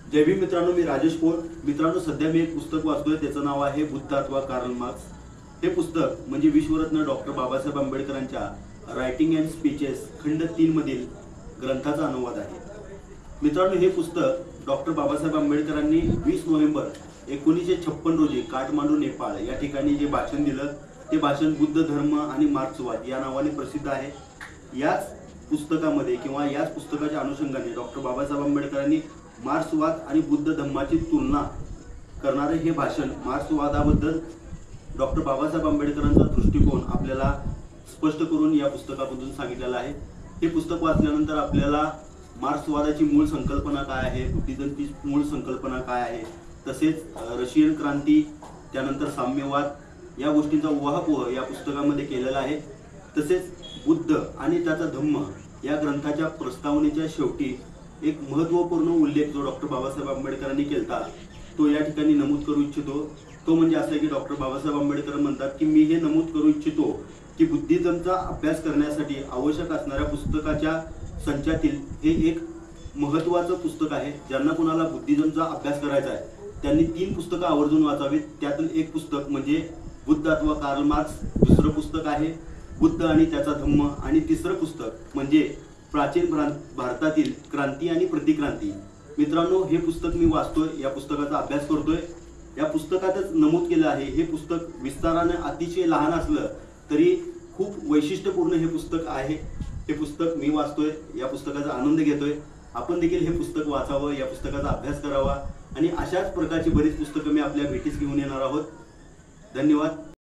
जय भीम मित्रांनो, मी राजेश पोळ। मित्रांनो, सध्या मी एक पुस्तक वाचतोय, त्याचं नाव आहे बुद्ध अथवा कार्ल मार्क्स। हे पुस्तक म्हणजे विश्वरत्न डॉक्टर बाबासाहेब आंबेडकरांच्या रायटिंग अँड स्पीचेस खंड 3 मधील ग्रंथाचा अनुवाद आहे। मित्रांनो, हे पुस्तक डॉक्टर बाबासाहेब आंबेडकरांनी 20 नोव्हेंबर 1956 रोजी काठमांडू नेपाळ या ठिकाणी जे भाषण दिलं, ते भाषण बुद्ध धर्म आणि मार्क्सवाद या नावाने प्रसिद्ध आहे। याच पुस्तकामध्ये किंवा याच पुस्तकाच्या अनुषंगाने डॉक्टर बाबासाहेब आंबेडकरांनी मार्क्सवाद आणि बुद्ध धर्माची तुलना करणारे हे भाषण, मार्क्सवादाबद्दल डॉक्टर बाबासाहेब आंबेडकरांचा दृष्टिकोन आपल्याला स्पष्ट करून या पुस्तकामधून सांगितलेला आहे। हे पुस्तक वाचल्यानंतर आपल्याला मार्क्सवादाची मूळ संकल्पना काय आहे, बुद्धिझमची मूळ संकल्पना काय आहे, तसेच रशियन क्रांती, त्यानंतर साम्यवाद या गोष्टींचा उहापोह या पुस्तकामध्ये केलेला आहे। तसेच बुद्ध आणि त्याचा धम्म या ग्रंथाच्या प्रस्तावनेच्या शेवटी एक महत्त्वपूर्ण उल्लेख जो डॉक्टर बाबासाहेब आंबेडकरांनी केला, तो या ठिकाणी नमूद करू इच्छितो। तो म्हणजे असं की डॉक्टर बाबासाहेब आंबेडकर म्हणतात की मी हे नमूद करू इच्छितो की बुद्धिझमचा अभ्यास करण्यासाठी आवश्यक असणाऱ्या पुस्तकाच्या संचातील हे एक महत्त्वाचं पुस्तक आहे। ज्यांना कोणाला बुद्धिझमचा अभ्यास करायचा आहे त्यांनी 3 पुस्तकं आवर्जून वाचावीत। त्यातून एक पुस्तक म्हणजे बुद्ध अथवा कार्ल मार्क्स, दुसरं पुस्तक आहे बुद्ध आणि त्याचा धम्म, आणि तिसरं पुस्तक म्हणजे प्राचीन भारतातील क्रांती आणि प्रतिक्रांती। मित्रांनो, हे पुस्तक मी वाचतोय, या पुस्तकाचा अभ्यास करतोय। या पुस्तकातच नमूद केलं आहे, हे पुस्तक विस्ताराने अतिशय लहान असलं तरी खूप वैशिष्ट्यपूर्ण हे पुस्तक आहे। हे पुस्तक मी वाचतोय, या पुस्तकाचा आनंद घेतोय। आपण देखील हे पुस्तक वाचावं, या पुस्तकाचा अभ्यास करावा, आणि अशाच प्रकारची बरीच पुस्तकं मी आपल्या भेटीस घेऊन येणार आहोत। धन्यवाद।